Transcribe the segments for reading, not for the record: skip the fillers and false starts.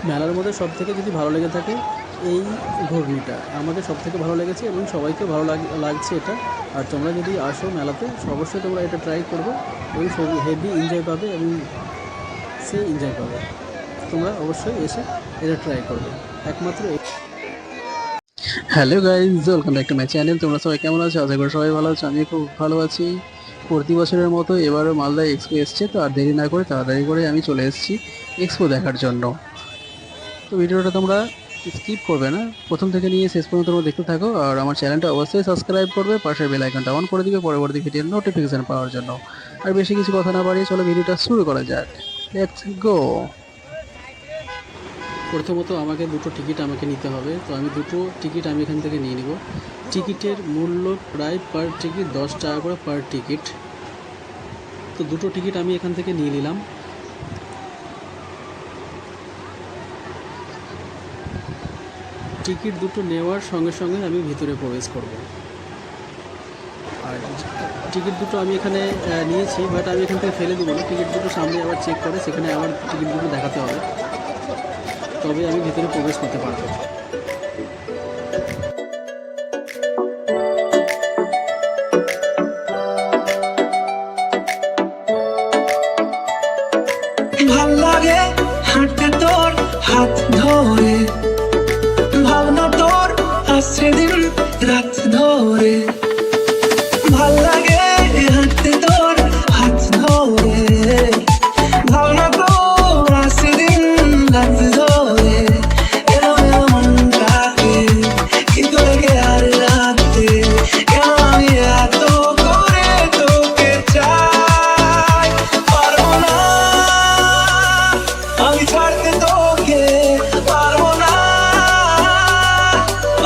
মেলার মধ্যে সবথেকে যদি ভালো লেগে থাকে এই ঘুগনিটা আমাকে সবথেকে ভালো লেগেছে এবং সবাইকে ভালো লাগছে এটা। আর তোমরা যদি আসো মেলাতে অবশ্যই তোমরা এটা ট্রাই করবে এবং হেভি এনজয় পাবে এবং সে এনজয় পাবে। তোমরা অবশ্যই এসে এটা ট্রাই করবে একমাত্র। Hello guys, welcome back to my channel. তোমরা সবাই কেমন আছো? আশা করি সবাই ভালো আছো। আমি খুব ভালো আছি। প্রতি বছরের মতো এবারও মালদা এক্সপো এসছে, তো আর দেরি না করে তাড়াতাড়ি করে আমি চলে এসেছি এক্সপো দেখার জন্য। তো ভিডিওটা তোমরা স্কিপ করবে না, প্রথম থেকে নিয়ে শেষ পর্যন্ত তোমরা দেখতে থাকো। আর আমার চ্যানেলটা অবশ্যই সাবস্ক্রাইব করবে, পাশের বেল আইকনটা অন করে দিবে পরবর্তী ভিডিওর নোটিফিকেশান পাওয়ার জন্য। আর বেশি কিছু কথা না বাড়িয়ে চলো ভিডিওটা শুরু করা যাক। Let's go. প্রথমত আমাকে দুটো টিকিট নিতে হবে, তো আমি দুটো টিকিট এখান থেকে নিয়ে নিব। টিকিটের মূল্য প্রায় পার টিকিট 10 টাকা করে পার টিকিট। তো দুটো টিকিট আমি এখান থেকে নিয়ে নিলাম। টিকিট দুটো নেওয়ার সঙ্গে সঙ্গে আমি ভিতরে প্রবেশ করব। আর টিকিট দুটো আমি এখানে নিয়েছি, বাট আমি এখান থেকে ফেলে দেবো না। টিকিট দুটো সামনে আবার চেক করে সেখানে আবার টিকিট দুটো দেখাতে হবে, তবে আমি ভিতরে প্রবেশ করতে পারবো। ভাল লাগে হাঁটতে তোর হাত ধরে, ভাবনা তোর আসছে দিন রাত ধরে। ভাল লাগে হাঁটতে তোর হাত ধরে, ভাবনা তোর আসছে দিন রাত ধরে। এলো এলো মনটাকে কিন্তু লেগে আর রাতে, কেন আমি এত করে তোকে চাই। পারবো না আমি ছাড়তে তোকে, পারবো না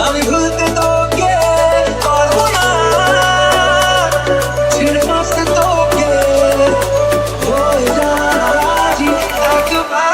আমি ভুলতে তোকে, পারবো না ছেড়ে বাঁচতে তোকে। হয়ে যা রাজি একবার।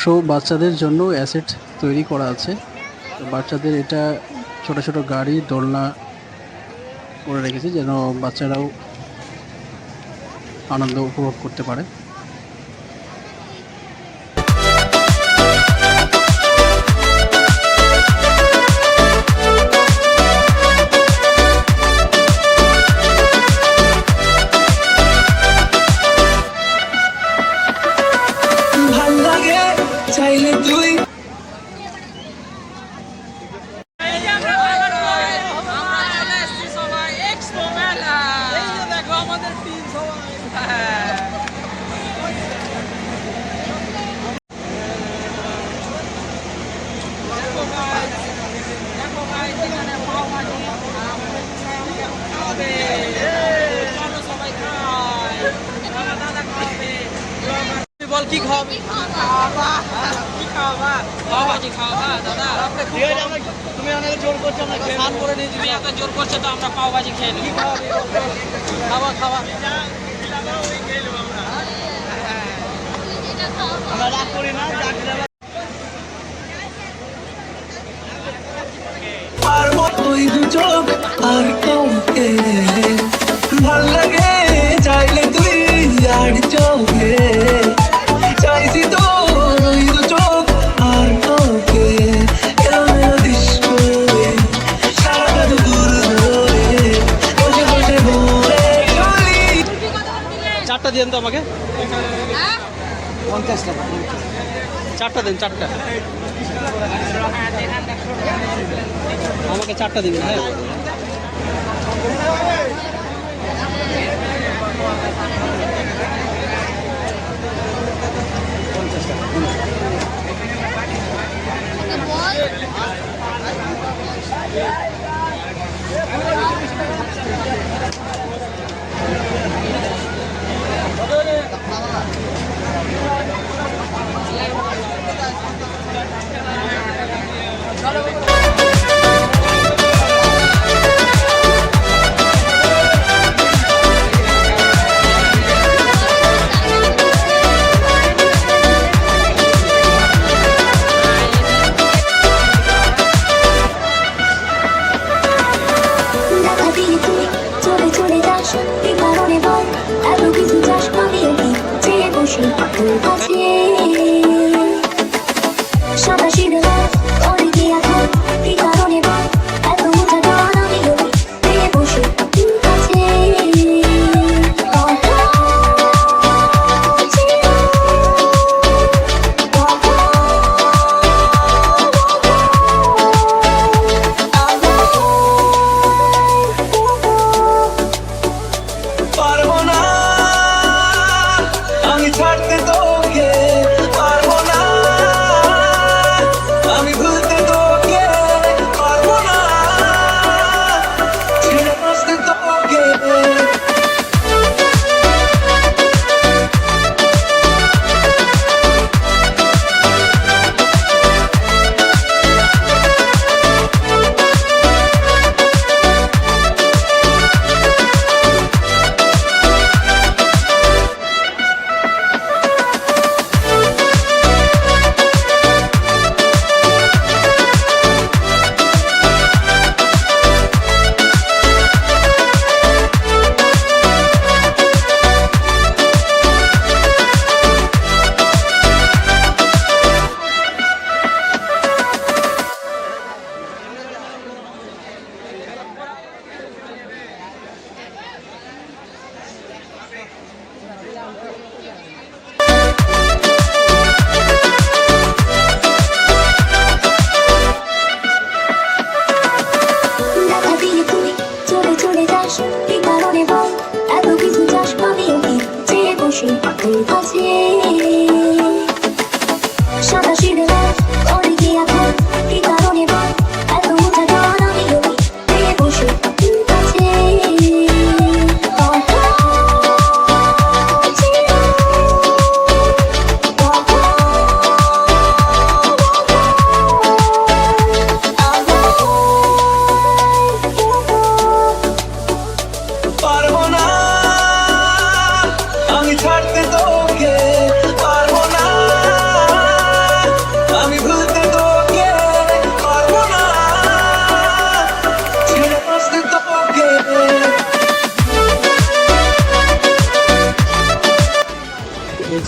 অবশ্য বাচ্চাদের জন্য অ্যাসেট তৈরি করা আছে। তো বাচ্চাদের এটা ছোট ছোট গাড়ি দোলনা করে রেখেছে যেন বাচ্চারাও আনন্দ উপভোগ করতে পারে। ভাল লাগে চাইলে তুই বল কি খাওয়াবি? কি খাওয়াবা? পাওভাজি খাওয়াবা দাদা? তুমি অনেক জোর করছো, আমরা স্নান করে নিয়ে তুমি এত জোর করছো তো আমরা পাওভাজি খেয়ে নিই। খাওয়া খাওয়া আমরা রাগ করি না। পারবো ওই দু চোখ আর কাউকে ভাল লাগে চাইলে তুই আর চোখে চাইছি তো ওই দু চোখ আর কাউকে এলোমেলো দৃশ্য সারা দুপুর ধরে বসে বসে ঘুরে চলি। চারটা দিন তো আমাকে 50 টাকা। চারটা দিন, চারটা আমাকে চারটা দিন। হ্যাঁ দেখা দিয়ে তুই চলে চলে যাস, কি কারণে বল এত কিছু চাস? আমিও কি চেয়ে বসি তোর কাছে? সাদা সিধে করে কি এখন? কি কারণে বল এত মোটা গান? আমিও কি চেয়ে বসি তোর কাছে? পারবো না আমি ছাড়তে তোকে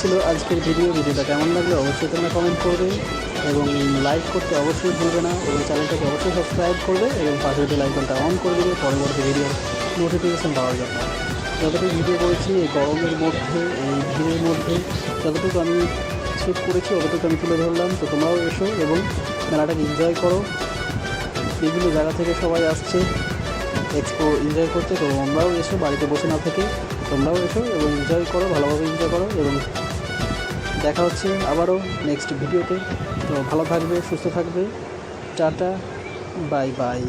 ছিল আজকের ভিডিওটা কেমন লাগলো অবশ্যই তোমরা কমেন্ট করবে এবং লাইক করতে অবশ্যই ভুলবে না এবং চ্যানেলটাকে অবশ্যই সাবস্ক্রাইব করবে এবং পাশের বেল আইকনটা অন করে দেবে পরবর্তী ভিডিওর নোটিফিকেশান পাওয়ার জন্য। যতটুকু ভিডিও করেছি এই গরমের মধ্যে, এই ভিড়ের মধ্যে যতটুকু আমি শ্যুট করেছি ততটুকু আমি তুলে ধরলাম। তো তোমরাও এসো এবং মেলাটাকে এনজয় করো। বিভিন্ন জায়গা থেকে সবাই আসছে এক্সপো এনজয় করতে, তো তোমরাও এসো, বাড়িতে বসে না থেকে তোমরাও এসো এবং এনজয় করো, ভালোভাবে এনজয় করো এবং দেখা হচ্ছে আবারও নেক্সট ভিডিওতে। তো ভালো থাকবে, সুস্থ থাকবে, টাটা, বাই বাই।